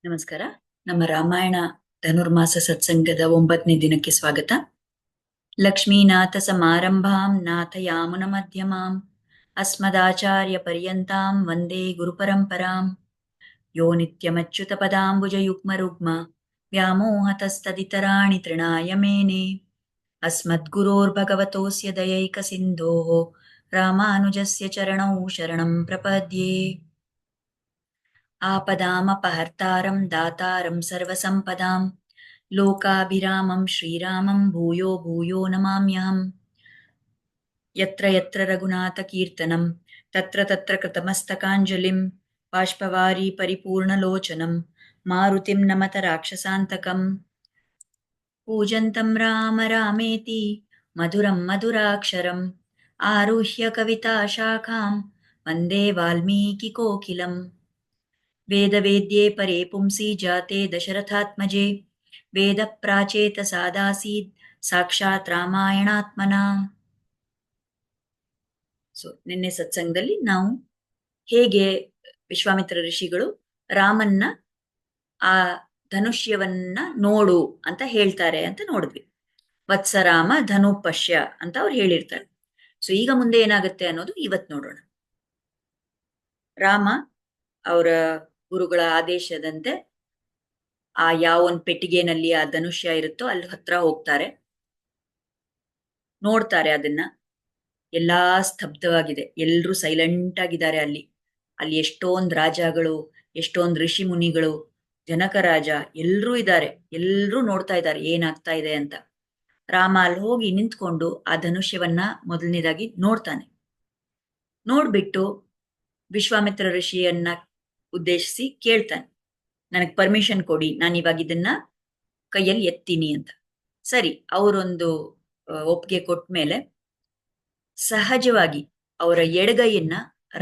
ನಮಸ್ಕಾರ. ನಮ್ಮ ರಾಮಾಯಣ ಧನುರ್ಮಾಸ ಸತ್ಸಂಗದ 9ನೇ ದಿನಕ್ಕೆ ಸ್ವಾಗತ. ಲಕ್ಷ್ಮೀನಾಥ ಸಮಾರಂಭಾಂ ನಾಥಯಾಮುನ ಮಧ್ಯಮಾಂ ಅಸ್ಮದಾಚಾರ್ಯ ಪರ್ಯಂತಾಂ ವಂದೇ ಗುರುಪರಂಪರಾಂ. ಯೋ ನಿತ್ಯಮಚ್ಯುತ ಪದಾಂಬುಜ ಯುಗ್ಮ ರುಗ್ಮ ವ್ಯಾಮೋಹತಸ್ತದಿತರಾಣಿ ತೃಣಾಯ ಮೇನೆ ಅಸ್ಮದ್ಗುರೋರ್ಭಗವತೋಸ್ಯ ದಯೈಕ ಸಿಂಧೋಃ ರಾಮಾನುಜಸ್ಯ ಚರಣೌ ಶರಣಂ ಪ್ರಪದ್ಯೆ. आपदामपहर्तारं दातारं सर्वसम्पदां लोकाभिरामं श्रीरामं भूयो भूयो नमाम्यहम्. यत्र यत्र रघुनाथकीर्तनं तत्र तत्र कृतमस्तकाञ्जलिं बाष्पवारी परिपूर्णलोचनं मारुतिं नमत राक्षसान्तकम्. पूजन्तं राम रामेति मधुरं मधुराक्षरम् आरुह्य कविताशाखां वन्दे वाल्मीकिकोकिलम्. वेदवेद्ये परे पुंसि जाते दशरथात्मजे वेदप्राचेत सादासीत् ಸಾಕ್ಷಾತ್ ರಾಮಾಯಣಾತ್ಮನ. ನಿನ್ನೆ ಸತ್ಸಂಗದಲ್ಲಿ ನಾವು ಹೇಗೆ ವಿಶ್ವಾಮಿತ್ರ ಋಷಿಗಳು ರಾಮನ್ನ ಆ ಧನುಷ್ಯವನ್ನ ನೋಡು ಅಂತ ಹೇಳ್ತಾರೆ ಅಂತ ನೋಡಿದ್ವಿ. ವತ್ಸರಾಮ ಧನು ಪಶ್ಯ ಅಂತ ಅವ್ರು ಹೇಳಿರ್ತಾರೆ. ಈಗ ಮುಂದೆ ಏನಾಗುತ್ತೆ ಅನ್ನೋದು ಇವತ್ ನೋಡೋಣ. ರಾಮ ಅವರ ಗುರುಗಳ ಆದೇಶದಂತೆ ಆ ಯಾವೊಂದ್ ಪೆಟ್ಟಿಗೆನಲ್ಲಿ ಆ ಧನುಷ್ಯ ಇರುತ್ತೋ ಅಲ್ಲಿ ಹತ್ರ ಹೋಗ್ತಾರೆ, ನೋಡ್ತಾರೆ. ಅದನ್ನ ಎಲ್ಲಾ ಸ್ತಬ್ಧವಾಗಿದೆ, ಎಲ್ರೂ ಸೈಲೆಂಟ್ ಆಗಿದ್ದಾರೆ. ಅಲ್ಲಿ ಅಲ್ಲಿ ಎಷ್ಟೊಂದ್ ರಾಜಗಳು, ಎಷ್ಟೊಂದ್ ಋಷಿ ಮುನಿಗಳು, ಜನಕ ರಾಜ ಎಲ್ರೂ ಇದ್ದಾರೆ. ಎಲ್ರೂ ನೋಡ್ತಾ ಇದ್ದಾರೆ ಏನಾಗ್ತಾ ಇದೆ ಅಂತ. ರಾಮ ಅಲ್ಲಿ ಹೋಗಿ ನಿಂತ್ಕೊಂಡು ಆ ಧನುಷ್ಯವನ್ನ ಮೊದಲನೇದಾಗಿ ನೋಡ್ತಾನೆ. ನೋಡ್ಬಿಟ್ಟು ವಿಶ್ವಾಮಿತ್ರ ಋಷಿಯನ್ನ ಉದ್ದೇಶಿಸಿ ಕೇಳ್ತಾನೆ, ನನಗ್ ಪರ್ಮಿಷನ್ ಕೊಡಿ, ನಾನು ಇವಾಗ ಇದನ್ನ ಕೈಯಲ್ಲಿ ಎತ್ತೀನಿ ಅಂತ. ಸರಿ, ಅವರೊಂದು ಒಪ್ಪಿಗೆ ಕೊಟ್ಟ ಮೇಲೆ ಸಹಜವಾಗಿ ಅವರ ಎಡಗೈಯನ್ನ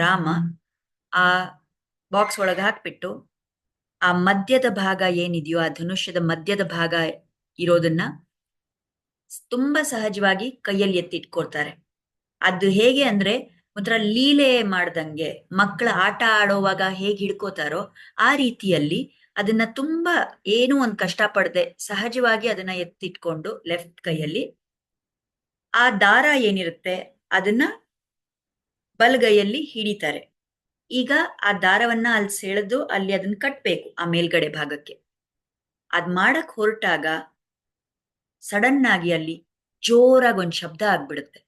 ರಾಮ ಆ ಬಾಕ್ಸ್ ಒಳಗೆ ಹಾಕ್ಬಿಟ್ಟು ಆ ಮಧ್ಯದ ಭಾಗ ಏನಿದೆಯೋ, ಆ ಧನುಷ್ಯದ ಮಧ್ಯದ ಭಾಗ ಇರೋದನ್ನ ತುಂಬಾ ಸಹಜವಾಗಿ ಕೈಯಲ್ಲಿ ಎತ್ತಿಟ್ಕೊಳ್ತಾರೆ. ಅದು ಹೇಗೆ ಅಂದ್ರೆ ಒಂಥರ ಲೀಲೆ ಮಾಡ್ದಂಗೆ, ಮಕ್ಕಳ ಆಟ ಆಡೋವಾಗ ಹೇಗೆ ಹಿಡ್ಕೋತಾರೋ ಆ ರೀತಿಯಲ್ಲಿ ಅದನ್ನ ತುಂಬಾ ಏನೂ ಒಂದ್ ಕಷ್ಟ ಪಡದೆ ಸಹಜವಾಗಿ ಅದನ್ನ ಎತ್ತಿಟ್ಕೊಂಡು ಲೆಫ್ಟ್ ಕೈಯಲ್ಲಿ ಆ ದಾರ ಏನಿರುತ್ತೆ ಅದನ್ನ ಬಲಗೈಯಲ್ಲಿ ಹಿಡಿತಾರೆ. ಈಗ ಆ ದಾರವನ್ನ ಅಲ್ಲಿ ಸೆಳೆದು ಅಲ್ಲಿ ಅದನ್ನ ಕಟ್ಬೇಕು ಆ ಮೇಲ್ಗಡೆ ಭಾಗಕ್ಕೆ. ಅದ್ ಮಾಡಕ್ ಹೊರಟಾಗ ಸಡನ್ ಆಗಿ ಅಲ್ಲಿ ಜೋರಾಗಿ ಒಂದ್ ಶಬ್ದ ಆಗ್ಬಿಡುತ್ತೆ.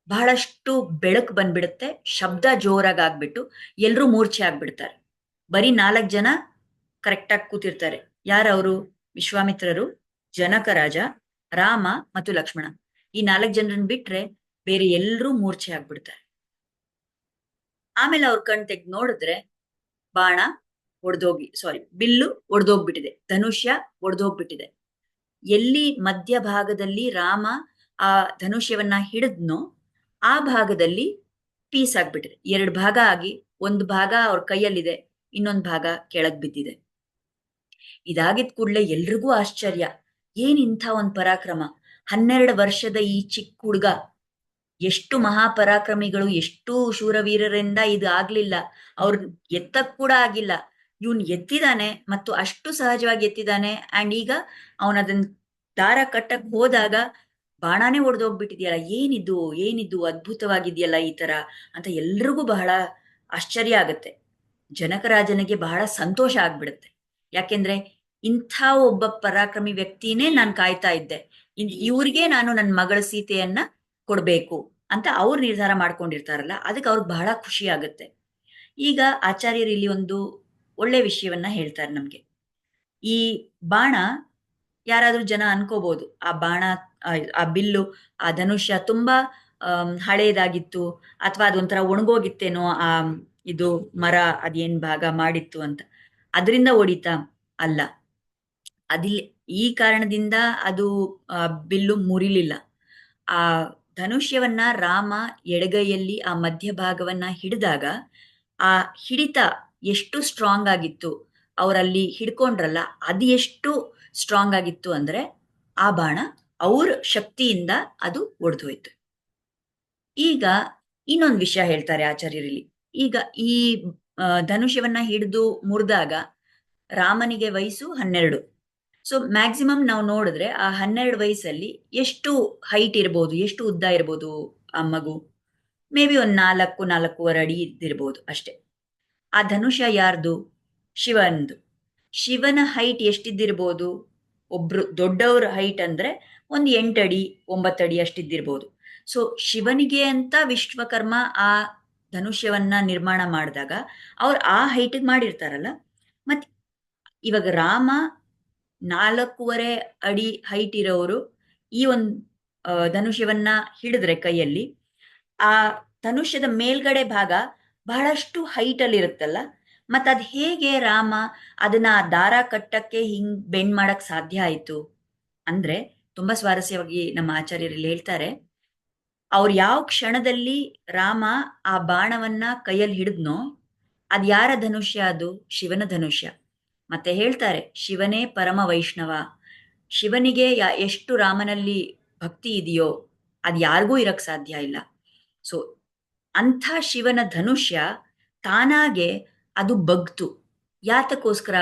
ಬಹಳಷ್ಟು ಬೆಳಕು ಬಂದ್ಬಿಡುತ್ತೆ, ಶಬ್ದ ಜೋರಾಗಿ ಆಗ್ಬಿಟ್ಟು ಎಲ್ರೂ ಮೂರ್ಛೆ ಆಗ್ಬಿಡ್ತಾರೆ. ಬರೀ 4 ಜನ ಕರೆಕ್ಟಾಗಿ ಕೂತಿರ್ತಾರೆ. ಯಾರವರು? ವಿಶ್ವಾಮಿತ್ರರು, ಜನಕ ರಾಜ, ರಾಮ ಮತ್ತು ಲಕ್ಷ್ಮಣ. ಈ 4 ಜನರನ್ನ ಬಿಟ್ರೆ ಬೇರೆ ಎಲ್ರೂ ಮೂರ್ಛೆ ಆಗ್ಬಿಡ್ತಾರೆ. ಆಮೇಲೆ ಅವ್ರ ಕಣ್ ತೆಗ್ದು ನೋಡಿದ್ರೆ ಬಾಣ ಬಿಲ್ಲು ಒಡೆದೋಗ್ಬಿಟ್ಟಿದೆ, ಧನುಷ್ಯ ಒಡೆದೋಗ್ಬಿಟ್ಟಿದೆ. ಎಲ್ಲಿ ಮಧ್ಯ ಭಾಗದಲ್ಲಿ ರಾಮ ಆ ಧನುಷ್ಯವನ್ನ ಹಿಡಿದ್ನೋ ಆ ಭಾಗದಲ್ಲಿ ಪೀಸ್ ಆಗ್ಬಿಟ್ಟಿದೆ, 2 ಭಾಗ ಆಗಿ ಒಂದು ಭಾಗ ಅವ್ರ ಕೈಯಲ್ಲಿದೆ, ಇನ್ನೊಂದು ಭಾಗ ಕೆಳಗ್ ಬಿದ್ದಿದೆ. ಇದಾಗಿದ್ ಕೂಡ್ಲೆ ಎಲ್ರಿಗೂ ಆಶ್ಚರ್ಯ, ಏನ್ ಇಂಥ ಒಂದ್ ಪರಾಕ್ರಮ! 12 ವರ್ಷದ ಈ ಚಿಕ್ಕ ಹುಡ್ಗ, ಎಷ್ಟು ಮಹಾಪರಾಕ್ರಮಿಗಳು, ಎಷ್ಟು ಶೂರವೀರರಿಂದ ಇದು ಆಗ್ಲಿಲ್ಲ, ಅವ್ರ ಎತ್ತಕ್ ಕೂಡ ಆಗಿಲ್ಲ. ಇವನ್ ಎತ್ತಿದಾನೆ ಮತ್ತು ಅಷ್ಟು ಸಹಜವಾಗಿ ಎತ್ತಿದಾನೆ. ಅಂಡ್ ಈಗ ಅವನದನ್ ದಾರ ಕಟ್ಟಕ್ ಹೋದಾಗ ಬಾಣಾನೇ ಒಡೆದೋಗ್ಬಿಟ್ಟಿದ್ಯಲ್ಲ, ಏನಿದು ಅದ್ಭುತವಾಗಿದೆಯಲ್ಲ ಈ ತರ ಅಂತ ಎಲ್ರಿಗೂ ಬಹಳ ಆಶ್ಚರ್ಯ ಆಗತ್ತೆ. ಜನಕರಾಜನಿಗೆ ಬಹಳ ಸಂತೋಷ ಆಗ್ಬಿಡುತ್ತೆ. ಯಾಕೆಂದ್ರೆ ಇಂಥ ಒಬ್ಬ ಪರಾಕ್ರಮಿ ವ್ಯಕ್ತಿನೇ ನಾನು ಕಾಯ್ತಾ ಇದ್ದೆ, ಇವ್ರಿಗೆ ನಾನು ನನ್ನ ಮಗಳ ಸೀತೆಯನ್ನ ಕೊಡ್ಬೇಕು ಅಂತ ಅವ್ರು ನಿರ್ಧಾರ ಮಾಡ್ಕೊಂಡಿರ್ತಾರಲ್ಲ, ಅದಕ್ಕೆ ಅವ್ರಿಗೆ ಬಹಳ ಖುಷಿ ಆಗುತ್ತೆ. ಈಗ ಆಚಾರ್ಯರು ಇಲ್ಲಿ ಒಂದು ಒಳ್ಳೆ ವಿಷಯವನ್ನ ಹೇಳ್ತಾರೆ ನಮ್ಗೆ. ಈ ಬಾಣ ಯಾರಾದ್ರೂ ಜನ ಅನ್ಕೋಬಹುದು, ಆ ಬಾಣ, ಆ ಬಿಲ್ಲು, ಆ ಧನುಷ್ಯ ತುಂಬಾ ಹಳೇದಾಗಿತ್ತು ಅಥವಾ ಅದೊಂಥರ ಒಣಗೋಗಿತ್ತೇನೋ, ಆ ಇದು ಮರ ಅದೇನ್ ಭಾಗ ಮಾಡಿತ್ತು ಅಂತ, ಅದರಿಂದ ಹೊಡಿತಾ ಅಲ್ಲ. ಅದಿಲ್ಲ, ಈ ಕಾರಣದಿಂದ ಅದು ಬಿಲ್ಲು ಮುರಿಲಿಲ್ಲ. ಆ ಧನುಷ್ಯವನ್ನ ರಾಮ ಎಡಗೈಯಲ್ಲಿ ಆ ಮಧ್ಯಭಾಗವನ್ನ ಹಿಡಿದಾಗ ಆ ಹಿಡಿತ ಎಷ್ಟು ಸ್ಟ್ರಾಂಗ್ ಆಗಿತ್ತು, ಅವರಲ್ಲಿ ಹಿಡ್ಕೊಂಡ್ರಲ್ಲ ಅದು ಎಷ್ಟು ಸ್ಟ್ರಾಂಗ್ ಆಗಿತ್ತು ಅಂದ್ರೆ ಆ ಬಾಣ ಅವ್ರ ಶಕ್ತಿಯಿಂದ ಅದು ಒಡೆದೋಯ್ತು. ಈಗ ಇನ್ನೊಂದು ವಿಷಯ ಹೇಳ್ತಾರೆ ಆಚಾರ್ಯರಲ್ಲಿ. ಈಗ ಈ ಧನುಷ್ಯವನ್ನ ಹಿಡಿದು ಮುರಿದಾಗ ರಾಮನಿಗೆ ವಯಸ್ಸು 12. ಸೊ ಮ್ಯಾಕ್ಸಿಮಮ್ ನಾವು ನೋಡಿದ್ರೆ ಆ 12 ವಯಸ್ಸಲ್ಲಿ ಎಷ್ಟು ಹೈಟ್ ಇರ್ಬೋದು, ಎಷ್ಟು ಉದ್ದ ಇರ್ಬೋದು ಆ ಮಗು? ಮೇ ಬಿ ಒಂದು 4-4.25 ಅಡಿ ಇದ್ದಿರ್ಬೋದು ಅಷ್ಟೇ. ಆ ಧನುಷ್ಯ ಯಾರ್ದು? ಶಿವಂದು. ಶಿವನ ಹೈಟ್ ಎಷ್ಟಿದ್ದಿರ್ಬೋದು? ಒಬ್ರು ದೊಡ್ಡವ್ರ ಹೈಟ್ ಅಂದ್ರೆ ಒಂದು 8 ಅಡಿ 9 ಅಡಿ ಅಷ್ಟಿದ್ದಿರ್ಬೋದು. ಸೊ ಶಿವನಿಗೆ ಅಂತ ವಿಶ್ವಕರ್ಮ ಆ ಧನುಷ್ಯವನ್ನ ನಿರ್ಮಾಣ ಮಾಡಿದಾಗ ಅವ್ರು ಆ ಹೈಟಿಗೆ ಮಾಡಿರ್ತಾರಲ್ಲ. ಮತ್ತೆ ಇವಾಗ ರಾಮ 4.25 ಅಡಿ ಹೈಟ್ ಇರೋರು ಈ ಒಂದು ಧನುಷ್ಯವನ್ನ ಹಿಡಿದ್ರೆ ಕೈಯಲ್ಲಿ, ಆ ಧನುಷ್ಯದ ಮೇಲ್ಗಡೆ ಭಾಗ ಬಹಳಷ್ಟು ಹೈಟ್ ಅಲ್ಲಿ ಇರುತ್ತಲ್ಲ. ಮತ್ತದ್ ಹೇಗೆ ರಾಮ ಅದನ್ನ ದಾರ ಕಟ್ಟಕ್ಕೆ ಹಿಂಗ್ ಬೆಂಡ್ ಮಾಡಕ್ ಸಾಧ್ಯ ಆಯ್ತು ಅಂದ್ರೆ, ತುಂಬಾ ಸ್ವಾರಸ್ಯವಾಗಿ ನಮ್ಮ ಆಚಾರ್ಯರಲ್ಲಿ ಹೇಳ್ತಾರೆ, ಅವ್ರು ಯಾವ ಕ್ಷಣದಲ್ಲಿ ರಾಮ ಆ ಬಾಣವನ್ನ ಕೈಯಲ್ಲಿ ಹಿಡಿದ್ನೋ ಅದ್ ಯಾರ ಧನುಷ್ಯ? ಅದು ಶಿವನ ಧನುಷ್ಯ. ಮತ್ತೆ ಹೇಳ್ತಾರೆ, ಶಿವನೇ ಪರಮ ವೈಷ್ಣವ. ಶಿವನಿಗೆ ಎಷ್ಟು ರಾಮನಲ್ಲಿ ಭಕ್ತಿ ಇದೆಯೋ ಅದ್ ಯಾರಿಗೂ ಇರಕ್ ಸಾಧ್ಯ ಇಲ್ಲ. ಸೊ ಅಂಥ ಶಿವನ ಧನುಷ್ಯ ತಾನಾಗೆ ಅದು ಬಗ್ತು. ಯಾತಕ್ಕೋಸ್ಕರ?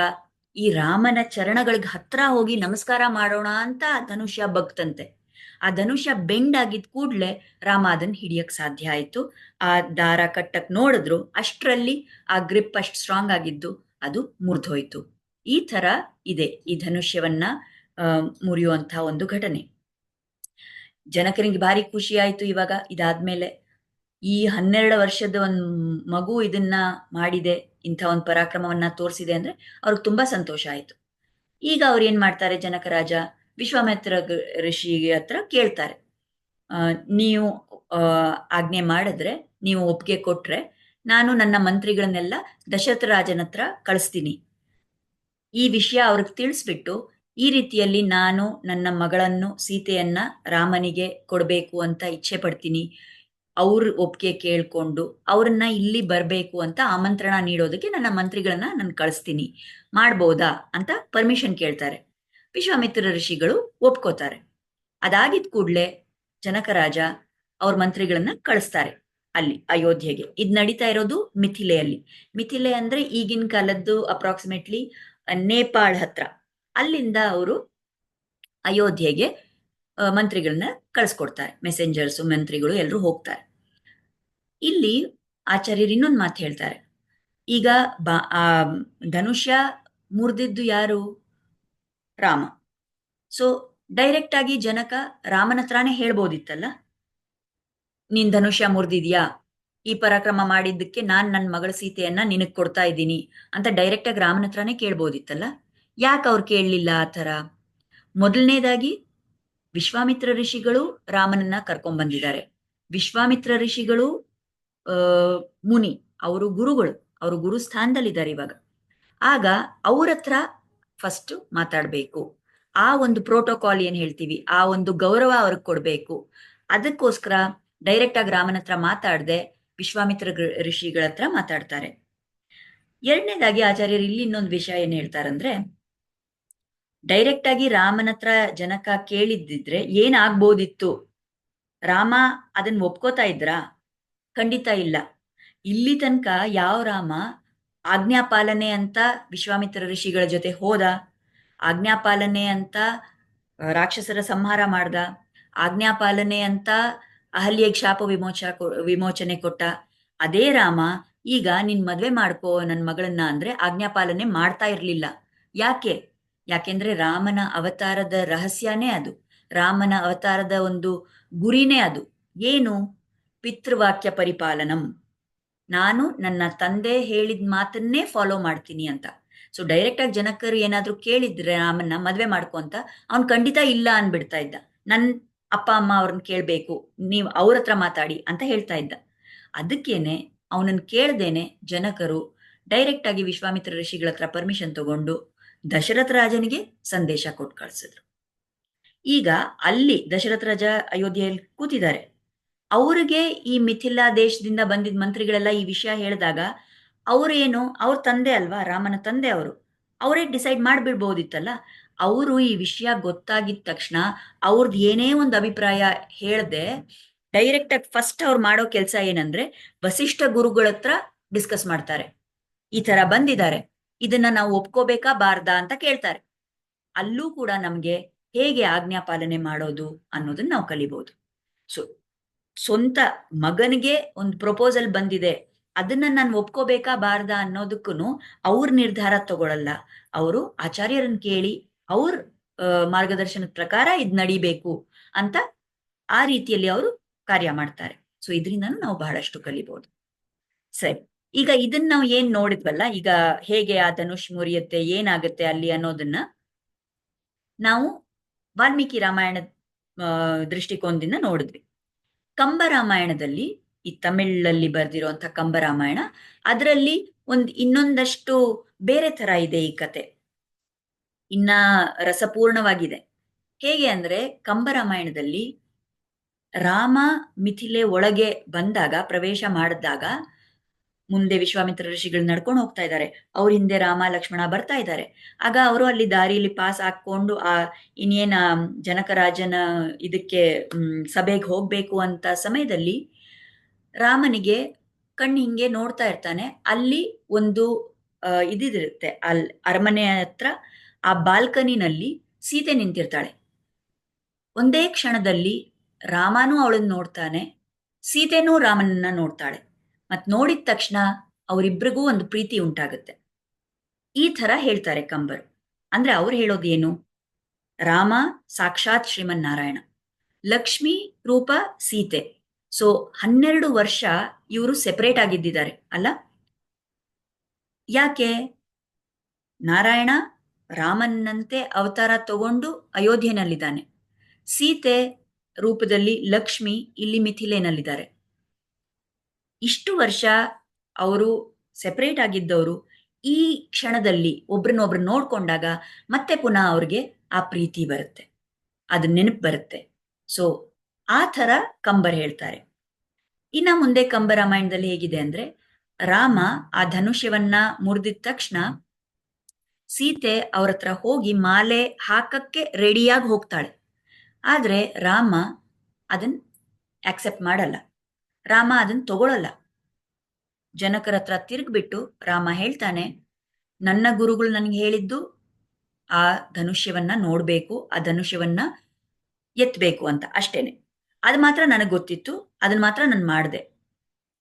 ಈ ರಾಮನ ಚರಣಗಳಿಗೆ ಹತ್ರ ಹೋಗಿ ನಮಸ್ಕಾರ ಮಾಡೋಣ ಅಂತ ಧನುಷ್ಯ ಬಗ್ತಂತೆ. ಆ ಧನುಷ್ಯ ಬೆಂಡ್ ಆಗಿದ್ ಕೂಡ್ಲೆ ರಾಮ ಅದನ್ನ ಹಿಡಿಯಕ್ ಸಾಧ್ಯ ಆಯ್ತು. ಆ ದಾರ ಕಟ್ಟಕ್ ನೋಡಿದ್ರು ಅಷ್ಟ್ರಲ್ಲಿ ಆ ಗ್ರಿಪ್ ಅಷ್ಟು ಸ್ಟ್ರಾಂಗ್ ಆಗಿದ್ದು ಅದು ಮುರಿದೋಯ್ತು. ಈ ತರ ಇದೆ ಈ ಧನುಷ್ಯವನ್ನ ಮುರಿಯುವಂತಹ ಒಂದು ಘಟನೆ. ಜನಕರಿಗೆ ಭಾರಿ ಖುಷಿ ಆಯ್ತು ಇವಾಗ ಇದಾದ್ಮೇಲೆ. ಈ 12 ವರ್ಷದ ಒಂದು ಮಗು ಇದನ್ನ ಮಾಡಿದೆ, ಇಂಥ ಒಂದು ಪರಾಕ್ರಮವನ್ನ ತೋರಿಸಿದೆ ಅಂದ್ರೆ ಅವ್ರಿಗೆ ತುಂಬಾ ಸಂತೋಷ ಆಯ್ತು. ಈಗ ಅವ್ರು ಏನ್ ಮಾಡ್ತಾರೆ, ಜನಕ ರಾಜ ವಿಶ್ವಾಮಿತ್ರ ಋಷಿ ಹತ್ರ ಕೇಳ್ತಾರೆ, ನೀವು ಆಜ್ಞೆ ಮಾಡಿದ್ರೆ, ನೀವು ಒಪ್ಪಿಗೆ ಕೊಟ್ರೆ ನಾನು ನನ್ನ ಮಂತ್ರಿಗಳನ್ನೆಲ್ಲ ದಶರಥ ರಾಜನ ಹತ್ರ ಕಳಿಸ್ತೀನಿ. ಈ ವಿಷಯ ಅವ್ರಿಗೆ ತಿಳಿಸ್ಬಿಟ್ಟು ಈ ರೀತಿಯಲ್ಲಿ ನಾನು ನನ್ನ ಮಗಳನ್ನು ಸೀತೆಯನ್ನ ರಾಮನಿಗೆ ಕೊಡಬೇಕು ಅಂತ ಇಚ್ಛೆ ಪಡ್ತೀನಿ, ಅವ್ರ ಒಪ್ಪಿಗೆ ಕೇಳ್ಕೊಂಡು ಅವ್ರನ್ನ ಇಲ್ಲಿ ಬರಬೇಕು ಅಂತ ಆಮಂತ್ರಣ ನೀಡೋದಕ್ಕೆ ನನ್ನ ಮಂತ್ರಿಗಳನ್ನ ನಾನು ಕಳಿಸ್ತೀನಿ, ಮಾಡ್ಬೋದಾ ಅಂತ ಪರ್ಮಿಷನ್ ಕೇಳ್ತಾರೆ. ವಿಶ್ವಾಮಿತ್ರ ಋಷಿಗಳು ಒಪ್ಕೋತಾರೆ. ಅದಾಗಿದ್ ಕೂಡ್ಲೆ ಜನಕ ರಾಜ ಅವ್ರ ಮಂತ್ರಿಗಳನ್ನ ಕಳಿಸ್ತಾರೆ ಅಲ್ಲಿ ಅಯೋಧ್ಯೆಗೆ. ಇದ್ ನಡೀತಾ ಇರೋದು ಮಿಥಿಲೆಯಲ್ಲಿ. ಮಿಥಿಲೆ ಅಂದ್ರೆ ಈಗಿನ ಕಾಲದ್ದು ಅಪ್ರಾಕ್ಸಿಮೇಟ್ಲಿ ನೇಪಾಳ್ ಹತ್ರ. ಅಲ್ಲಿಂದ ಅವರು ಅಯೋಧ್ಯೆಗೆ ಮಂತ್ರಿಗಳನ್ನ ಕಳಿಸ್ಕೊಡ್ತಾರೆ. ಮೆಸೆಂಜರ್ಸ್, ಮಂತ್ರಿಗಳು ಎಲ್ಲರೂ ಹೋಗ್ತಾರೆ. ಇಲ್ಲಿ ಆಚಾರ್ಯರು ಇನ್ನೊಂದು ಮಾತು ಹೇಳ್ತಾರೆ. ಈಗ ಧನುಷ್ಯ ಮುರಿದಿದ್ದು ಯಾರು? ರಾಮ. ಸೊ ಡೈರೆಕ್ಟ್ ಆಗಿ ಜನಕ ರಾಮನ ಹತ್ರನೇ ಹೇಳ್ಬೋದಿತ್ತಲ್ಲ, ನೀನ್ ಧನುಷ್ಯ ಮುರಿದಿದ್ಯಾ, ಈ ಪರಾಕ್ರಮ ಮಾಡಿದ್ದಕ್ಕೆ ನಾನ್ ನನ್ನ ಮಗಳ ಸೀತೆಯನ್ನ ನಿನಗ್ ಕೊಡ್ತಾ ಇದ್ದೀನಿ ಅಂತ ಡೈರೆಕ್ಟ್ ಆಗಿ ರಾಮನ ಹತ್ರನೇ ಕೇಳ್ಬೋದಿತ್ತಲ್ಲ. ಯಾಕೆ ಅವ್ರು ಕೇಳಲಿಲ್ಲ ಆ ಥರ? ಮೊದಲನೇದಾಗಿ ವಿಶ್ವಾಮಿತ್ರ ಋಷಿಗಳು ರಾಮನನ್ನ ಕರ್ಕೊಂಡ್ ಬಂದಿದ್ದಾರೆ. ವಿಶ್ವಾಮಿತ್ರ ಋಷಿಗಳು ಮುನಿ, ಅವರು ಗುರುಗಳು, ಅವರು ಗುರು ಸ್ಥಾನದಲ್ಲಿದ್ದಾರೆ ಇವಾಗ. ಆಗ ಅವ್ರ ಹತ್ರ ಫಸ್ಟ್ ಮಾತಾಡ್ಬೇಕು. ಆ ಒಂದು ಪ್ರೋಟೋಕಾಲ್ ಏನ್ ಹೇಳ್ತೀವಿ, ಆ ಒಂದು ಗೌರವ ಅವ್ರಿಗೆ ಕೊಡ್ಬೇಕು. ಅದಕ್ಕೋಸ್ಕರ ಡೈರೆಕ್ಟ್ ಆಗಿ ರಾಮನ ಹತ್ರ ಮಾತಾಡದೆ ವಿಶ್ವಾಮಿತ್ರ ಋಷಿಗಳ ಹತ್ರ ಮಾತಾಡ್ತಾರೆ. ಎರಡನೇದಾಗಿ ಆಚಾರ್ಯರು ಇಲ್ಲಿ ಇನ್ನೊಂದು ವಿಷಯ ಏನ್ ಹೇಳ್ತಾರಂದ್ರೆ, ಡೈರೆಕ್ಟ್ ಆಗಿ ರಾಮನ ಹತ್ರ ಜನಕ ಕೇಳಿದ್ದಿದ್ರೆ ಏನಾಗ್ಬೋದಿತ್ತು? ರಾಮ ಅದನ್ನ ಒಪ್ಕೋತಾ ಇದ್ರಾ? ಖಂಡಿತ ಇಲ್ಲ. ಇಲ್ಲಿ ತನಕ ಯಾವ ರಾಮ ಆಜ್ಞಾಪಾಲನೆ ಅಂತ ವಿಶ್ವಾಮಿತ್ರ ಋಷಿಗಳ ಜೊತೆ ಹೋದ, ಆಜ್ಞಾಪಾಲನೆ ಅಂತ ರಾಕ್ಷಸರ ಸಂಹಾರ ಮಾಡ್ದ, ಆಜ್ಞಾಪಾಲನೆ ಅಂತ ಅಹಲ್ಯೆಗೆ ಶಾಪ ವಿಮೋಚನೆ ಕೊಟ್ಟ, ಅದೇ ರಾಮ ಈಗ ನಿನ್ ಮದ್ವೆ ಮಾಡ್ಕೋ ನನ್ನ ಮಗಳನ್ನ ಅಂದ್ರೆ ಆಜ್ಞಾಪಾಲನೆ ಮಾಡ್ತಾ ಇರ್ಲಿಲ್ಲ. ಯಾಕೆ? ಯಾಕೆಂದ್ರೆ ರಾಮನ ಅವತಾರದ ರಹಸ್ಯನೇ ಅದು. ರಾಮನ ಅವತಾರದ ಒಂದು ಗುರಿನೇ ಅದು. ಏನು? ಪಿತೃವಾಕ್ಯ ಪರಿಪಾಲನಂ. ನಾನು ನನ್ನ ತಂದೆ ಹೇಳಿದ ಮಾತನ್ನೇ ಫಾಲೋ ಮಾಡ್ತೀನಿ ಅಂತ. ಸೊ ಡೈರೆಕ್ಟ್ ಆಗಿ ಜನಕರು ಏನಾದ್ರು ಕೇಳಿದ್ರೆ ರಾಮನ್ನ ಮದ್ವೆ ಮಾಡ್ಕೊ ಅಂತ, ಅವ್ನ್ ಖಂಡಿತ ಇಲ್ಲ ಅನ್ಬಿಡ್ತಾ ಇದ್ದ. ನನ್ ಅಪ್ಪ ಅಮ್ಮ ಅವ್ರನ್ನ ಕೇಳ್ಬೇಕು, ನೀವ್ ಅವ್ರ ಹತ್ರ ಮಾತಾಡಿ ಅಂತ ಹೇಳ್ತಾ ಇದ್ದ. ಅದಕ್ಕೇನೆ ಅವನನ್ನ ಕೇಳ್ದೇನೆ ಜನಕರು ಡೈರೆಕ್ಟ್ ಆಗಿ ವಿಶ್ವಾಮಿತ್ರ ಋಷಿಗಳ ಹತ್ರ ಪರ್ಮಿಷನ್ ತಗೊಂಡು ದಶರಥ ರಾಜನಿಗೆ ಸಂದೇಶ ಕೊಟ್ಟು ಕಳ್ಸಿದ್ರು. ಈಗ ಅಲ್ಲಿ ದಶರಥ ರಾಜ ಅಯೋಧ್ಯೆಯಲ್ಲಿ ಕೂತಿದ್ದಾರೆ. ಅವ್ರಿಗೆ ಈ ಮಿಥಿಲಾ ದೇಶದಿಂದ ಬಂದಿದ್ದ ಮಂತ್ರಿಗಳೆಲ್ಲ ಈ ವಿಷಯ ಹೇಳಿದಾಗ ಅವ್ರೇನು, ಅವ್ರ ತಂದೆ ಅಲ್ವಾ, ರಾಮನ ತಂದೆ ಅವರು, ಅವರೇ ಡಿಸೈಡ್ ಮಾಡ್ಬಿಡ್ಬೋದಿತ್ತಲ್ಲ. ಅವರು ಈ ವಿಷಯ ಗೊತ್ತಾಗಿದ ತಕ್ಷಣ ಅವ್ರದ್ದು ಏನೇ ಒಂದು ಅಭಿಪ್ರಾಯ ಹೇಳ್ದೆ ಡೈರೆಕ್ಟ್ ಆಗಿ ಫಸ್ಟ್ ಅವ್ರು ಮಾಡೋ ಕೆಲಸ ಏನಂದ್ರೆ ವಸಿಷ್ಠ ಗುರುಗಳ ಹತ್ರ ಡಿಸ್ಕಸ್ ಮಾಡ್ತಾರೆ. ಈ ತರ ಬಂದಿದ್ದಾರೆ, ಇದನ್ನ ನಾವು ಒಪ್ಕೋಬೇಕಾ ಬಾರ್ದಾ ಅಂತ ಕೇಳ್ತಾರೆ. ಅಲ್ಲೂ ಕೂಡ ನಮ್ಗೆ ಹೇಗೆ ಆಜ್ಞಾ ಪಾಲನೆ ಮಾಡೋದು ಅನ್ನೋದನ್ನ ನಾವು ಕಲಿಬಹುದು. ಸೊ ಸ್ವಂತ ಮಗನಿಗೆ ಒಂದು ಪ್ರಪೋಸಲ್ ಬಂದಿದೆ, ಅದನ್ನ ನಾನು ಒಪ್ಕೋಬೇಕಾ ಬಾರ್ದಾ ಅನ್ನೋದಕ್ಕೂ ಅವ್ರ ನಿರ್ಧಾರ ತಗೊಳಲ್ಲ. ಅವರು ಆಚಾರ್ಯರನ್ನ ಕೇಳಿ ಅವ್ರ ಮಾರ್ಗದರ್ಶನದ ಪ್ರಕಾರ ಇದ್ ನಡಿಬೇಕು ಅಂತ ಆ ರೀತಿಯಲ್ಲಿ ಅವರು ಕಾರ್ಯ ಮಾಡ್ತಾರೆ. ಸೊ ಇದರಿಂದನೂ ನಾವು ಬಹಳಷ್ಟು ಕಲಿಬಹುದು. ಸರಿ, ಈಗ ಇದನ್ನ ನಾವು ಏನ್ ನೋಡಿದ್ವಲ್ಲ, ಈಗ ಹೇಗೆ ಆ ಧನುಷ್ ಮುರಿಯುತ್ತೆ, ಏನಾಗುತ್ತೆ ಅಲ್ಲಿ ಅನ್ನೋದನ್ನ ನಾವು ವಾಲ್ಮೀಕಿ ರಾಮಾಯಣ ದೃಷ್ಟಿಕೋನದಿಂದ ನೋಡಿದ್ವಿ. ಕಂಬರಾಮಾಯಣದಲ್ಲಿ, ಈ ತಮಿಳಲ್ಲಿ ಬರೆದಿರುವಂತ ಕಂಬರಾಮಾಯಣ, ಅದರಲ್ಲಿ ಇನ್ನೊಂದಷ್ಟು ಬೇರೆ ತರ ಇದೆ ಈ ಕತೆ, ಇನ್ನ ರಸಪೂರ್ಣವಾಗಿದೆ. ಹೇಗೆ ಅಂದ್ರೆ, ಕಂಬರಾಮಾಯಣದಲ್ಲಿ ರಾಮ ಮಿಥಿಲೆ ಒಳಗೆ ಬಂದಾಗ, ಪ್ರವೇಶ ಮಾಡಿದಾಗ, ಮುಂದೆ ವಿಶ್ವಾಮಿತ್ರ ಋಷಿಗಳು ನಡ್ಕೊಂಡು ಹೋಗ್ತಾ ಇದ್ದಾರೆ, ಅವ್ರ ಹಿಂದೆ ರಾಮ ಲಕ್ಷ್ಮಣ ಬರ್ತಾ ಇದ್ದಾರೆ. ಆಗ ಅವರು ಅಲ್ಲಿ ದಾರಿಯಲ್ಲಿ ಪಾಸ್ ಹಾಕೊಂಡು ಇನ್ನೇನ ಜನಕರಾಜನ ಇದಕ್ಕೆ ಸಭೆಗೆ ಹೋಗ್ಬೇಕು ಅಂತ ಸಮಯದಲ್ಲಿ ರಾಮನಿಗೆ ಕಣ್ಣು ಹಿಂಗೆ ನೋಡ್ತಾ ಇರ್ತಾನೆ. ಅಲ್ಲಿ ಒಂದು ಇದಿರುತ್ತೆ, ಅರಮನೆ ಹತ್ರ ಆ ಬಾಲ್ಕನಿನಲ್ಲಿ ಸೀತೆ ನಿಂತಿರ್ತಾಳೆ. ಒಂದೇ ಕ್ಷಣದಲ್ಲಿ ರಾಮನೂ ಅವಳನ್ನ ನೋಡ್ತಾನೆ, ಸೀತೆನೂ ರಾಮನನ್ನ ನೋಡ್ತಾಳೆ. ಮತ್ ನೋಡಿದ ತಕ್ಷಣ ಅವರಿಬ್ರಿಗೂ ಒಂದು ಪ್ರೀತಿ ಉಂಟಾಗುತ್ತೆ. ಈ ತರ ಹೇಳ್ತಾರೆ ಕಂಬರು. ಅಂದ್ರೆ ಅವ್ರು ಹೇಳೋದು ಏನು? ರಾಮ ಸಾಕ್ಷಾತ್ ಶ್ರೀಮನ್ನಾರಾಯಣ, ಲಕ್ಷ್ಮಿ ರೂಪ ಸೀತೆ. ಸೊ 12 ವರ್ಷ ಇವರು ಸೆಪರೇಟ್ ಆಗಿದ್ದಿದ್ದಾರೆ ಅಲ್ಲ? ಯಾಕೆ? ನಾರಾಯಣ ರಾಮನಂತೆ ಅವತಾರ ತಗೊಂಡು ಅಯೋಧ್ಯೆನಲ್ಲಿದ್ದಾನೆ, ಸೀತೆ ರೂಪದಲ್ಲಿ ಲಕ್ಷ್ಮಿ ಇಲ್ಲಿ ಮಿಥಿಲೆನಲ್ಲಿದ್ದಾರೆ. ಇಷ್ಟು ವರ್ಷ ಅವರು ಸೆಪರೇಟ್ ಆಗಿದ್ದವರು ಈ ಕ್ಷಣದಲ್ಲಿ ಒಬ್ರನ್ನೊಬ್ರು ನೋಡ್ಕೊಂಡಾಗ ಮತ್ತೆ ಪುನಃ ಅವ್ರಿಗೆ ಆ ಪ್ರೀತಿ ಬರುತ್ತೆ, ಅದು ನೆನಪು ಬರುತ್ತೆ. ಸೊ ಆ ಥರ ಕಂಬರ್ ಹೇಳ್ತಾರೆ. ಇನ್ನ ಮುಂದೆ ಕಂಬರಾಮಾಯಣದಲ್ಲಿ ಹೇಗಿದೆ ಅಂದ್ರೆ, ರಾಮ ಆ ಧನುಷ್ಯವನ್ನ ಮುರಿದಿದ ತಕ್ಷಣ ಸೀತೆ ಅವ್ರ ಹತ್ರ ಹೋಗಿ ಮಾಲೆ ಹಾಕಕ್ಕೆ ರೆಡಿಯಾಗಿ ಹೋಗ್ತಾಳೆ. ಆದ್ರೆ ರಾಮ ಅದನ್ನ ಆಕ್ಸೆಪ್ಟ್ ಮಾಡಲ್ಲ, ರಾಮ ಅದನ್ನ ತಗೊಳಲ್ಲ. ಜನಕರ ಹತ್ರ ತಿರುಗ್ಬಿಟ್ಟು ರಾಮ ಹೇಳ್ತಾನೆ, ನನ್ನ ಗುರುಗಳು ನನಗೆ ಹೇಳಿದ್ದು ಆ ಧನುಷ್ಯವನ್ನ ನೋಡ್ಬೇಕು, ಆ ಧನುಷ್ಯವನ್ನ ಎತ್ತಬೇಕು ಅಂತ ಅಷ್ಟೇನೆ. ಅದು ಮಾತ್ರ ನನಗೆ ಗೊತ್ತಿತ್ತು, ಅದನ್ನ ಮಾತ್ರ ನಾನು ಮಾಡಿದೆ.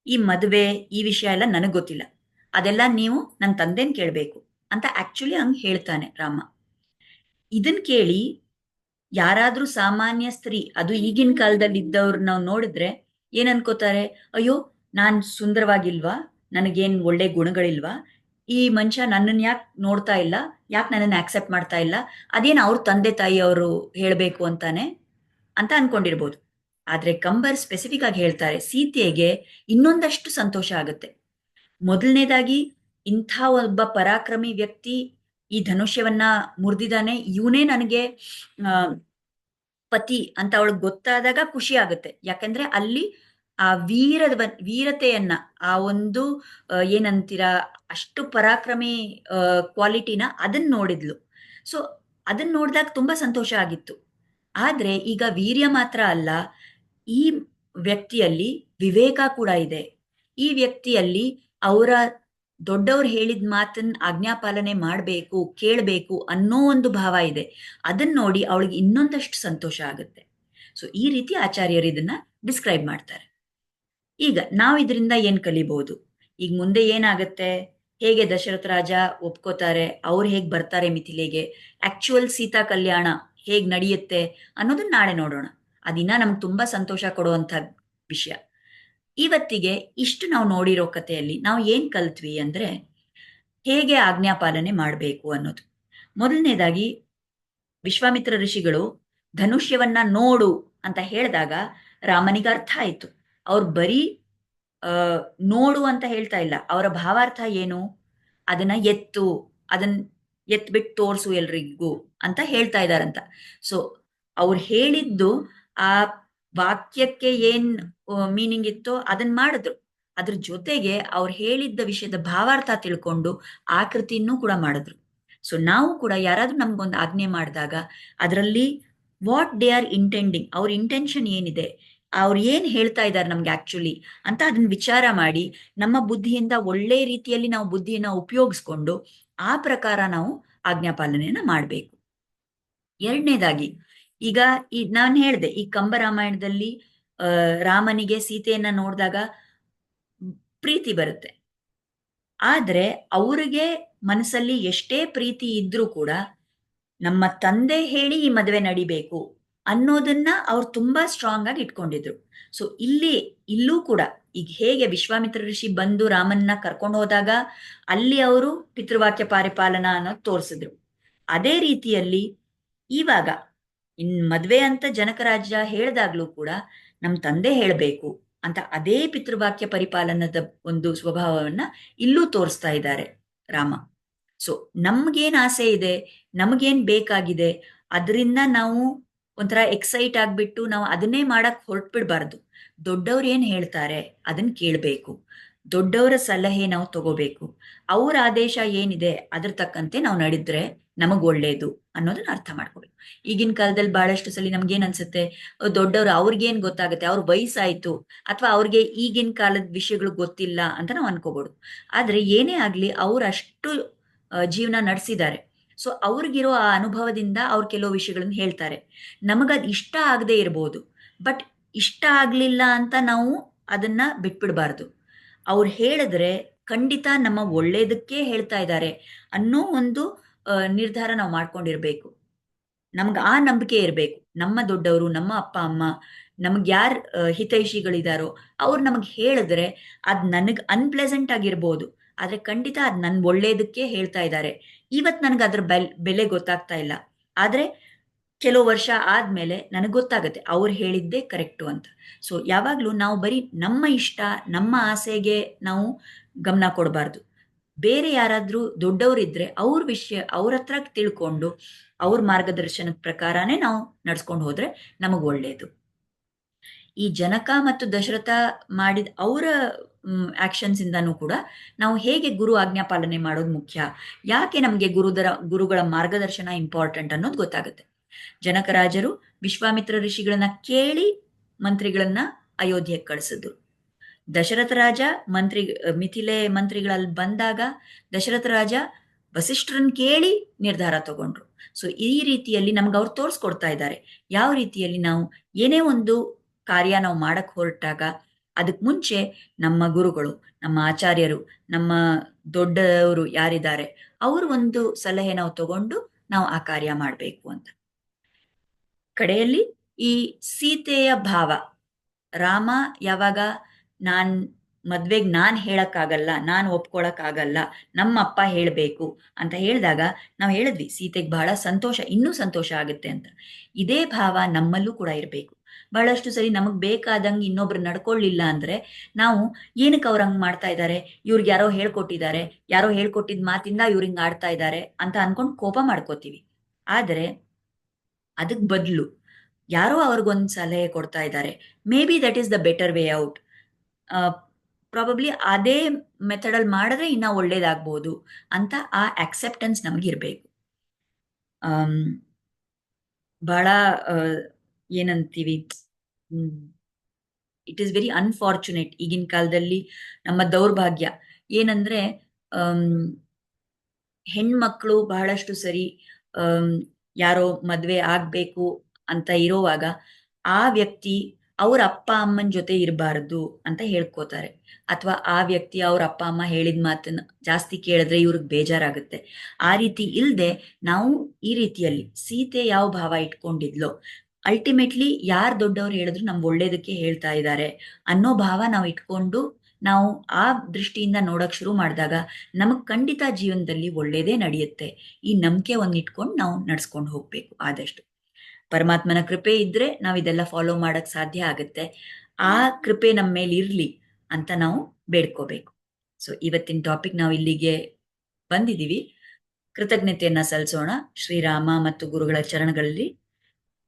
ಈ ಮದುವೆ ಈ ವಿಷಯ ಎಲ್ಲ ನನಗೆ ಗೊತ್ತಿಲ್ಲ, ಅದೆಲ್ಲ ನೀವು ನನ್ನ ತಂದೆನ್ ಕೇಳಬೇಕು ಅಂತ ಆಕ್ಚುಲಿ ಹಂಗ್ ಹೇಳ್ತಾನೆ ರಾಮ. ಇದನ್ ಕೇಳಿ ಯಾರಾದ್ರೂ ಸಾಮಾನ್ಯ ಸ್ತ್ರೀ, ಅದು ಈಗಿನ ಕಾಲದಲ್ಲಿ ಇದ್ದವ್ರು ನಾವು ನೋಡಿದ್ರೆ ಏನ್ ಅನ್ಕೋತಾರೆ? ಅಯ್ಯೋ, ನಾನ್ ಸುಂದರವಾಗಿಲ್ವಾ, ನನಗೇನ್ ಒಳ್ಳೆ ಗುಣಗಳಿಲ್ವಾ, ಈ ಮನುಷ್ಯ ನನ್ನನ್ನು ಯಾಕೆ ನೋಡ್ತಾ ಇಲ್ಲ, ಯಾಕೆ ನನ್ನನ್ನು ಆಕ್ಸೆಪ್ಟ್ ಮಾಡ್ತಾ ಇಲ್ಲ, ಅದೇನು ಅವ್ರ ತಂದೆ ತಾಯಿ ಅವರು ಹೇಳಬೇಕು ಅಂತಾನೆ ಅಂತ ಅನ್ಕೊಂಡಿರ್ಬೋದು. ಆದ್ರೆ ಕಂಬರ್ ಸ್ಪೆಸಿಫಿಕ್ ಆಗಿ ಹೇಳ್ತಾರೆ, ಸೀತೆಗೆ ಇನ್ನೊಂದಷ್ಟು ಸಂತೋಷ ಆಗುತ್ತೆ. ಮೊದಲನೇದಾಗಿ, ಇಂಥ ಒಬ್ಬ ಪರಾಕ್ರಮಿ ವ್ಯಕ್ತಿ ಈ ಧನುಷ್ಯವನ್ನ ಮುರಿದಿದ್ದಾನೆ, ಇವನೇ ನನಗೆ ಪತಿ ಅಂತ ಅವಳಿಗೆ ಗೊತ್ತಾದಾಗ ಖುಷಿ ಆಗುತ್ತೆ. ಯಾಕಂದ್ರೆ ಅಲ್ಲಿ ಆ ವೀರತೆಯನ್ನ, ಆ ಒಂದು ಏನಂತೀರಾ, ಅಷ್ಟು ಪರಾಕ್ರಮಿ ಕ್ವಾಲಿಟಿನ ಅದನ್ನ ನೋಡಿದ್ಲು. ಸೊ ಅದನ್ನ ನೋಡಿದಾಗ ತುಂಬಾ ಸಂತೋಷ ಆಗಿತ್ತು. ಆದ್ರೆ ಈಗ ವೀರ್ಯ ಮಾತ್ರ ಅಲ್ಲ, ಈ ವ್ಯಕ್ತಿಯಲ್ಲಿ ವಿವೇಕ ಕೂಡ ಇದೆ. ಈ ವ್ಯಕ್ತಿಯಲ್ಲಿ ಅವರ ದೊಡ್ಡವ್ರು ಹೇಳಿದ ಮಾತನ್ನ ಆಜ್ಞಾಪಾಲನೆ ಮಾಡಬೇಕು, ಕೇಳಬೇಕು ಅನ್ನೋ ಒಂದು ಭಾವ ಇದೆ. ಅದನ್ನ ನೋಡಿ ಅವಳಿಗೆ ಇನ್ನೊಂದಷ್ಟು ಸಂತೋಷ ಆಗುತ್ತೆ. ಸೊ ಈ ರೀತಿ ಆಚಾರ್ಯರು ಇದನ್ನ ಡಿಸ್ಕ್ರೈಬ್ ಮಾಡ್ತಾರೆ. ಈಗ ನಾವು ಇದರಿಂದ ಏನ್ ಕಲಿಬಹುದು? ಈಗ ಮುಂದೆ ಏನಾಗುತ್ತೆ, ಹೇಗೆ ದಶರಥ ರಾಜ ಒಪ್ಕೋತಾರೆ, ಅವ್ರು ಹೇಗ್ ಬರ್ತಾರೆ ಮಿಥಿಲೆಗೆ, ಆಕ್ಚುಯಲ್ ಸೀತಾ ಕಲ್ಯಾಣ ಹೇಗ್ ನಡೆಯುತ್ತೆ ಅನ್ನೋದನ್ನ ನಾಳೆ ನೋಡೋಣ. ಅದಿನ್ನ ನಮ್ಗೆ ತುಂಬಾ ಸಂತೋಷ ಕೊಡುವಂತ ವಿಷಯ. ಇವತ್ತಿಗೆ ಇಷ್ಟು ನಾವು ನೋಡಿರೋ ಕಥೆಯಲ್ಲಿ ನಾವು ಏನ್ ಕಲ್ತ್ವಿ ಅಂದ್ರೆ, ಹೇಗೆ ಆಜ್ಞಾಪಾಲನೆ ಮಾಡಬೇಕು ಅನ್ನೋದು. ಮೊದಲನೇದಾಗಿ, ವಿಶ್ವಾಮಿತ್ರ ಋಷಿಗಳು ಧನುಷ್ಯವನ್ನ ನೋಡು ಅಂತ ಹೇಳಿದಾಗ ರಾಮನಿಗೆ ಅರ್ಥ ಆಯ್ತು. ಅವ್ರು ಬರೀ ನೋಡು ಅಂತ ಹೇಳ್ತಾ ಇಲ್ಲ, ಅವರ ಭಾವಾರ್ಥ ಏನು, ಅದನ್ನ ಅದನ್ನ ಎತ್ಬಿಟ್ಟು ತೋರ್ಸು ಎಲ್ರಿಗೂ ಅಂತ ಹೇಳ್ತಾ ಇದಾರಂತ. ಸೊ ಅವ್ರು ಹೇಳಿದ್ದು ಆ ವಾಕ್ಯಕ್ಕೆ ಏನ್ ಮೀನಿಂಗ್ ಇತ್ತೋ ಅದನ್ನ ಮಾಡಿದ್ರು. ಅದ್ರ ಜೊತೆಗೆ ಅವ್ರು ಹೇಳಿದ್ದ ವಿಷಯದ ಭಾವಾರ್ಥ ತಿಳ್ಕೊಂಡು ಆಕೃತಿನೂ ಕೂಡ ಮಾಡಿದ್ರು. ಸೊ ನಾವು ಕೂಡ ಯಾರಾದ್ರೂ ನಮ್ಗೊಂದು ಆಜ್ಞೆ ಮಾಡಿದಾಗ ಅದರಲ್ಲಿ ವಾಟ್ ದೇ ಆರ್ ಇಂಟೆಂಡಿಂಗ್, ಅವ್ರ ಇಂಟೆನ್ಷನ್ ಏನಿದೆ, ಅವ್ರು ಏನ್ ಹೇಳ್ತಾ ಇದ್ದಾರೆ ನಮ್ಗೆ ಆಕ್ಚುಲಿ ಅಂತ ಅದನ್ನ ವಿಚಾರ ಮಾಡಿ ನಮ್ಮ ಬುದ್ಧಿಯಿಂದ ಒಳ್ಳೆ ರೀತಿಯಲ್ಲಿ ನಾವು ಬುದ್ಧಿಯನ್ನ ಉಪಯೋಗಿಸ್ಕೊಂಡು ಆ ಪ್ರಕಾರ ನಾವು ಆಜ್ಞಾಪಾಲನೆಯನ್ನ ಮಾಡಬೇಕು. ಎರಡನೇದಾಗಿ, ಈಗ ನಾನು ಹೇಳ್ದೆ ಈ ಕಂಬರಾಮಾಯಣದಲ್ಲಿ ರಾಮನಿಗೆ ಸೀತೆಯನ್ನ ನೋಡಿದಾಗ ಪ್ರೀತಿ ಬರುತ್ತೆ. ಆದ್ರೆ ಅವ್ರಿಗೆ ಮನಸ್ಸಲ್ಲಿ ಎಷ್ಟೇ ಪ್ರೀತಿ ಇದ್ರೂ ಕೂಡ ನಮ್ಮ ತಂದೆ ಹೇಳಿ ಈ ಮದುವೆ ನಡಿಬೇಕು ಅನ್ನೋದನ್ನ ಅವ್ರು ತುಂಬಾ ಸ್ಟ್ರಾಂಗ್ ಆಗಿ ಇಟ್ಕೊಂಡಿದ್ರು. ಸೊ ಇಲ್ಲೂ ಕೂಡ ಈಗ ಹೇಗೆ ವಿಶ್ವಾಮಿತ್ರ ಋಷಿ ಬಂದು ರಾಮನ್ನ ಕರ್ಕೊಂಡು ಹೋದಾಗ ಅಲ್ಲಿ ಅವರು ಪಿತೃವಾಕ್ಯ ಪಾರಿಪಾಲನಾ ಅನ್ನೋದು ತೋರಿಸಿದ್ರು. ಅದೇ ರೀತಿಯಲ್ಲಿ ಇವಾಗ ಮದ್ವೆ ಅಂತ ಜನಕ ರಾಜ್ಯ ಹೇಳ್ದಾಗ್ಲೂ ಕೂಡ ನಮ್ ತಂದೆ ಹೇಳ್ಬೇಕು ಅಂತ ಅದೇ ಪಿತೃವಾಕ್ಯ ಪರಿಪಾಲನದ ಒಂದು ಸ್ವಭಾವವನ್ನ ಇಲ್ಲೂ ತೋರಿಸ್ತಾ ಇದ್ದಾರೆ ರಾಮ. ಸೊ ನಮ್ಗೇನ್ ಆಸೆ ಇದೆ, ನಮಗೇನ್ ಬೇಕಾಗಿದೆ, ಅದರಿಂದ ನಾವು ಒಂಥರ ಎಕ್ಸೈಟ್ ಆಗ್ಬಿಟ್ಟು ನಾವು ಅದನ್ನೇ ಮಾಡಕ್ ಹೊರಟ್ಬಿಡ್ಬಾರ್ದು. ದೊಡ್ಡವ್ರು ಏನ್ ಹೇಳ್ತಾರೆ ಅದನ್ನ ಕೇಳ್ಬೇಕು, ದೊಡ್ಡವರ ಸಲಹೆ ನಾವು ತಗೋಬೇಕು, ಅವ್ರ ಆದೇಶ ಏನಿದೆ ಅದ್ರ ತಕ್ಕಂತೆ ನಾವು ನಡೆದ್ರೆ ನಮಗ್ ಒಳ್ಳೇದು ಅನ್ನೋದನ್ನ ಅರ್ಥ ಮಾಡ್ಕೋಬೇಕು. ಈಗಿನ ಕಾಲದಲ್ಲಿ ಬಹಳಷ್ಟು ಸಲ ನಮ್ಗೇನ್ ಅನ್ಸುತ್ತೆ, ದೊಡ್ಡವ್ರು ಅವ್ರಿಗೇನ್ ಗೊತ್ತಾಗುತ್ತೆ, ಅವ್ರ ವಯಸ್ಸಾಯ್ತು ಅಥವಾ ಅವ್ರಿಗೆ ಈಗಿನ ಕಾಲದ ವಿಷಯಗಳು ಗೊತ್ತಿಲ್ಲ ಅಂತ ನಾವು ಅನ್ಕೋಬಹುದು. ಆದ್ರೆ ಏನೇ ಆಗ್ಲಿ ಅವ್ರು ಅಷ್ಟು ಜೀವನ ನಡೆಸಿದ್ದಾರೆ. ಸೊ ಅವ್ರಿಗಿರೋ ಆ ಅನುಭವದಿಂದ ಅವ್ರು ಕೆಲವು ವಿಷಯಗಳನ್ನ ಹೇಳ್ತಾರೆ. ನಮಗದ್ ಇಷ್ಟ ಆಗದೆ ಇರ್ಬೋದು, ಬಟ್ ಇಷ್ಟ ಆಗ್ಲಿಲ್ಲ ಅಂತ ನಾವು ಅದನ್ನ ಬಿಟ್ಬಿಡ್ಬಾರ್ದು. ಅವ್ರು ಹೇಳಿದ್ರೆ ಖಂಡಿತ ನಮ್ಮ ಒಳ್ಳೇದಕ್ಕೆ ಹೇಳ್ತಾ ಇದ್ದಾರೆ ಅನ್ನೋ ಒಂದು ನಿರ್ಧಾರ ನಾವು ಮಾಡ್ಕೊಂಡಿರ್ಬೇಕು. ನಮ್ಗೆ ಆ ನಂಬಿಕೆ ಇರಬೇಕು. ನಮ್ಮ ದೊಡ್ಡವರು, ನಮ್ಮ ಅಪ್ಪ ಅಮ್ಮ, ನಮ್ಗೆ ಯಾರು ಹಿತೈಷಿಗಳಿದಾರೋ ಅವ್ರು ನಮಗ್ ಹೇಳಿದ್ರೆ ಅದ್ ನನಗ್ ಅನ್ಪ್ಲೆಸೆಂಟ್ ಆಗಿರ್ಬೋದು, ಆದ್ರೆ ಖಂಡಿತ ಅದ್ ನನ್ ಒಳ್ಳೇದಕ್ಕೆ ಹೇಳ್ತಾ ಇದ್ದಾರೆ. ಇವತ್ ನನ್ಗೆ ಅದ್ರ ಬೆಲೆ ಗೊತ್ತಾಗ್ತಾ ಇಲ್ಲ, ಆದ್ರೆ ಕೆಲವು ವರ್ಷ ಆದ್ಮೇಲೆ ನನಗೆ ಗೊತ್ತಾಗುತ್ತೆ ಅವ್ರು ಹೇಳಿದ್ದೇ ಕರೆಕ್ಟು ಅಂತ. ಸೊ ಯಾವಾಗ್ಲೂ ನಾವು ಬರೀ ನಮ್ಮ ಇಷ್ಟ, ನಮ್ಮ ಆಸೆಗೆ ನಾವು ಗಮನ ಕೊಡಬಾರ್ದು. ಬೇರೆ ಯಾರಾದ್ರೂ ದೊಡ್ಡವರಿದ್ರೆ ಅವ್ರ ವಿಷಯ ಅವ್ರ ಹತ್ರ ತಿಳ್ಕೊಂಡು ಅವ್ರ ಮಾರ್ಗದರ್ಶನದ ಪ್ರಕಾರನೇ ನಾವು ನಡ್ಸ್ಕೊಂಡು ಹೋದ್ರೆ ನಮಗ್ ಒಳ್ಳೇದು. ಈ ಜನಕ ಮತ್ತು ದಶರಥ ಮಾಡಿದ ಅವರ ಆಕ್ಷನ್ಸ್ ಇಂದಾನು ಕೂಡ ನಾವು ಹೇಗೆ ಗುರು ಆಜ್ಞಾ ಪಾಲನೆ ಮಾಡೋದು ಮುಖ್ಯ, ಯಾಕೆ ನಮ್ಗೆ ಗುರುಗಳ ಮಾರ್ಗದರ್ಶನ ಇಂಪಾರ್ಟೆಂಟ್ ಅನ್ನೋದು ಗೊತ್ತಾಗುತ್ತೆ. ಜನಕರಾಜರು ವಿಶ್ವಾಮಿತ್ರ ಋಷಿಗಳನ್ನ ಕೇಳಿ ಮಂತ್ರಿಗಳನ್ನ ಅಯೋಧ್ಯೆಗೆ ಕಳಿಸಿದ್ರು. ದಶರಥ ರಾಜ ಮಿಥಿಲೆ ಮಂತ್ರಿಗಳಲ್ಲಿ ಬಂದಾಗ ದಶರಥ ರಾಜ ವಸಿಷ್ಠರನ್ನ ಕೇಳಿ ನಿರ್ಧಾರ ತಗೊಂಡ್ರು. ಸೊ ಈ ರೀತಿಯಲ್ಲಿ ನಮ್ಗೆ ಅವ್ರು ತೋರಿಸ್ಕೊಡ್ತಾ ಇದ್ದಾರೆ ಯಾವ ರೀತಿಯಲ್ಲಿ ನಾವು ಏನೇ ಒಂದು ಕಾರ್ಯ ನಾವು ಮಾಡಕ್ ಹೊರಟಾಗ ಅದಕ್ ಮುಂಚೆ ನಮ್ಮ ಗುರುಗಳು, ನಮ್ಮ ಆಚಾರ್ಯರು, ನಮ್ಮ ದೊಡ್ಡವರು ಯಾರಿದ್ದಾರೆ ಅವ್ರ ಒಂದು ಸಲಹೆ ನಾವು ತಗೊಂಡು ನಾವು ಆ ಕಾರ್ಯ ಮಾಡಬೇಕು ಅಂತ. ಕಡೆಯಲ್ಲಿ ಈ ಸೀತೆಯ ಭಾವ, ರಾಮ ಯಾವಾಗ ಮದ್ವೆಗ್ ನಾನ್ ಹೇಳಕ್ಕಾಗಲ್ಲ, ನಾನ್ ಒಪ್ಕೊಳಕ್ಕಾಗಲ್ಲ, ನಮ್ಮ ಅಪ್ಪ ಹೇಳ್ಬೇಕು ಅಂತ ಹೇಳಿದಾಗ ನಾವು ಹೇಳಿದ್ವಿ ಸೀತೆಗೆ ಬಹಳ ಸಂತೋಷ, ಇನ್ನೂ ಸಂತೋಷ ಆಗುತ್ತೆ ಅಂತ. ಇದೇ ಭಾವ ನಮ್ಮಲ್ಲೂ ಕೂಡ ಇರಬೇಕು. ಬಹಳಷ್ಟು ಸರಿ ನಮಗ್ ಬೇಕಾದಂಗೆ ಇನ್ನೊಬ್ರು ನಡ್ಕೊಳ್ಳಿಲ್ಲ ಅಂದ್ರೆ ನಾವು ಏನಕ್ಕೆ ಅವ್ರ ಹಂಗ್ ಮಾಡ್ತಾ ಇದ್ದಾರೆ, ಇವ್ರಿಗೆ ಯಾರೋ ಹೇಳ್ಕೊಟ್ಟಿದ್ದಾರೆ, ಯಾರೋ ಹೇಳ್ಕೊಟ್ಟಿದ್ ಮಾತಿಂದ ಇವ್ರ ಹಿಂಗ್ ಆಡ್ತಾ ಇದ್ದಾರೆ ಅಂತ ಅನ್ಕೊಂಡ್ ಕೋಪ ಮಾಡ್ಕೋತೀವಿ. ಆದ್ರೆ ಅದಕ್ ಬದಲು ಯಾರೋ ಅವ್ರಿಗೊಂದ್ ಸಲಹೆ ಕೊಡ್ತಾ ಇದ್ದಾರೆ, may be that is the better way out, probably ಅದೇ ಮೆಥಡ್ ಅಲ್ಲಿ ಮಾಡಿದ್ರೆ ಇನ್ನ ಒಳ್ಳೇದಾಗ್ಬೋದು ಅಂತ ಆ ಅಕ್ಸೆಪ್ಟೆನ್ಸ್ ನಮಗಿರ್ಬೇಕು. ಬಹಳ ಏನಂತೀವಿ, ಇಟ್ ಈಸ್ ವೆರಿ ಅನ್ಫಾರ್ಚುನೇಟ್ ಈಗಿನ ಕಾಲದಲ್ಲಿ ನಮ್ಮ ದೌರ್ಭಾಗ್ಯ ಏನಂದ್ರೆ ಹೆಣ್ಮಕ್ಳು ಬಹಳಷ್ಟು ಸರಿ ಯಾರೋ ಮದ್ವೆ ಆಗ್ಬೇಕು ಅಂತ ಇರೋವಾಗ ಆ ವ್ಯಕ್ತಿ ಅವ್ರ ಅಪ್ಪ ಅಮ್ಮನ ಜೊತೆ ಇರಬಾರದು ಅಂತ ಹೇಳ್ಕೋತಾರೆ, ಅಥವಾ ಆ ವ್ಯಕ್ತಿ ಅವ್ರ ಅಪ್ಪ ಅಮ್ಮ ಹೇಳಿದ ಮಾತನ್ನ ಜಾಸ್ತಿ ಕೇಳಿದ್ರೆ ಇವ್ರಿಗೆ ಬೇಜಾರಾಗುತ್ತೆ. ಆ ರೀತಿ ಇಲ್ದೆ ನಾವು ಈ ರೀತಿಯಲ್ಲಿ ಸೀತೆ ಯಾವ ಭಾವ ಇಟ್ಕೊಂಡಿದ್ಲೋ, ಅಲ್ಟಿಮೇಟ್ಲಿ ಯಾರ್ ದೊಡ್ಡವ್ರು ಹೇಳಿದ್ರು ನಮ್ ಒಳ್ಳೇದಕ್ಕೆ ಹೇಳ್ತಾ ಇದ್ದಾರೆ ಅನ್ನೋ ಭಾವ ನಾವು ಇಟ್ಕೊಂಡು ನಾವು ಆ ದೃಷ್ಟಿಯಿಂದ ನೋಡಕ್ ಶುರು ಮಾಡಿದಾಗ ನಮಗ್ ಖಂಡಿತ ಜೀವನದಲ್ಲಿ ಒಳ್ಳೇದೇ ನಡೆಯುತ್ತೆ. ಈ ನಂಬಿಕೆ ಒಂದ್ ಇಟ್ಕೊಂಡು ನಾವು ನಡ್ಸ್ಕೊಂಡು ಹೋಗ್ಬೇಕು. ಆದಷ್ಟು ಪರಮಾತ್ಮನ ಕೃಪೆ ಇದ್ರೆ ನಾವ್ ಇದೆಲ್ಲ ಫಾಲೋ ಮಾಡಕ್ ಸಾಧ್ಯ ಆಗುತ್ತೆ. ಆ ಕೃಪೆ ನಮ್ಮ ಮೇಲೆ ಇರ್ಲಿ ಅಂತ ನಾವು ಬೇಡ್ಕೋಬೇಕು. ಸೊ ಇವತ್ತಿನ ಟಾಪಿಕ್ ನಾವು ಇಲ್ಲಿಗೆ ಬಂದಿದೀವಿ. ಕೃತಜ್ಞತೆಯನ್ನ ಸಲ್ಲಿಸೋಣ ಶ್ರೀರಾಮ ಮತ್ತು ಗುರುಗಳ ಚರಣಗಳಲ್ಲಿ.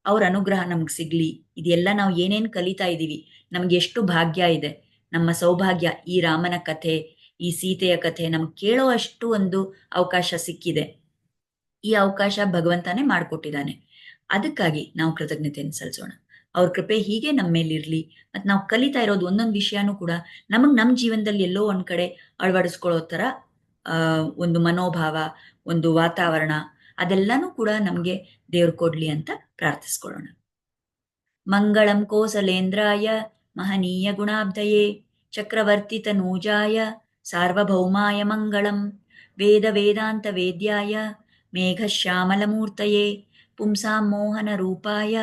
ಅವ್ರ ಅನುಗ್ರಹ ನಮ್ಗೆ ಸಿಗ್ಲಿ. ಇದೆಲ್ಲ ನಾವು ಏನೇನ್ ಕಲಿತಾ ಇದೀವಿ, ನಮ್ಗೆ ಎಷ್ಟು ಭಾಗ್ಯ ಇದೆ, ನಮ್ಮ ಸೌಭಾಗ್ಯ. ಈ ರಾಮನ ಕಥೆ, ಈ ಸೀತೆಯ ಕಥೆ ನಮ್ಗೆ ಕೇಳೋ ಅಷ್ಟು ಒಂದು ಅವಕಾಶ ಸಿಕ್ಕಿದೆ. ಈ ಅವಕಾಶ ಭಗವಂತನೇ ಮಾಡ್ಕೊಟ್ಟಿದ್ದಾನೆ. ಅದಕ್ಕಾಗಿ ನಾವು ಕೃತಜ್ಞತೆಯನ್ನು ಸಲ್ಲಿಸೋಣ. ಅವ್ರ ಕೃಪೆ ಹೀಗೆ ನಮ್ಮ ಮೇಲಿರ್ಲಿ. ಮತ್ತು ನಾವು ಕಲಿತಾ ಇರೋದು ಒಂದೊಂದು ವಿಷಯನೂ ಕೂಡ ನಮ್ಮ ಜೀವನದಲ್ಲಿ ಎಲ್ಲೋ ಒಂದು ಕಡೆ ಅಳವಡಿಸ್ಕೊಳ್ಳೋ ಥರ ಒಂದು ಮನೋಭಾವ, ಒಂದು ವಾತಾವರಣ, ಅದೆಲ್ಲನೂ ಕೂಡ ನಮಗೆ ದೇವ್ರು ಕೊಡ್ಲಿ ಅಂತ ಪ್ರಾರ್ಥಿಸ್ಕೊಳ್ಳೋಣ. ಮಂಗಳಂ ಕೋಸಲೇಂದ್ರಾಯ ಮಹನೀಯ ಗುಣಾಬ್ಧಯೇ ಚಕ್ರವರ್ತಿ ತನೂಜಾಯ ಸಾರ್ವಭೌಮಾಯ ಮಂಗಳಂ ವೇದ ವೇದಾಂತ ವೇದ್ಯಾಯ ಮೇಘಶ್ಯಾಮಲಮೂರ್ತಯೇ ಪುಂಸಾಂ ಮೋಹನ ರೂಪಾಯ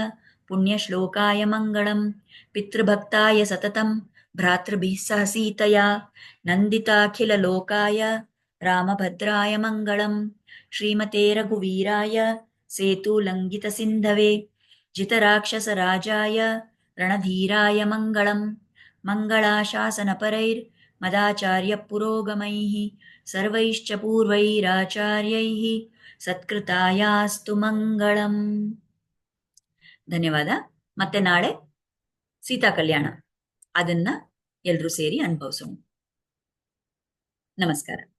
ಪುಣ್ಯಶ್ಲೋಕಾಯ ಮಂಗಳಂ ಪಿತೃಭಕ್ತಾಯ ಸತತಂ ಭ್ರಾತೃಭಿಃ ಸಹ ಸೀತಯಾ ನಂದಿತಾಖಿಲಲೋಕಾಯ ರಾಮಭದ್ರಾಯ ಮಂಗಳಂ ಶ್ರೀಮತೆ ರಘುವೀರಾಯ ಸೇತುಲಂಘಿತಸಿಂಧವೇ जितराक्षसराजाय रणधीराय मङ्गलम् मङ्गलाशासनपरैर्मदाचार्यपुरोगमैः सर्वैश्च पूर्वैराचार्यैः सत्कृतायास्तु मङ्गलम्. ಧನ್ಯವಾದ. ಮತ್ತೆ ನಾಳೆ ಸೀತಾ ಕಲ್ಯಾಣ ಅದನ್ನ ಎಲ್ರೂ ಸೇರಿ ಅನುಭವಿಸೋಣ. ನಮಸ್ಕಾರ.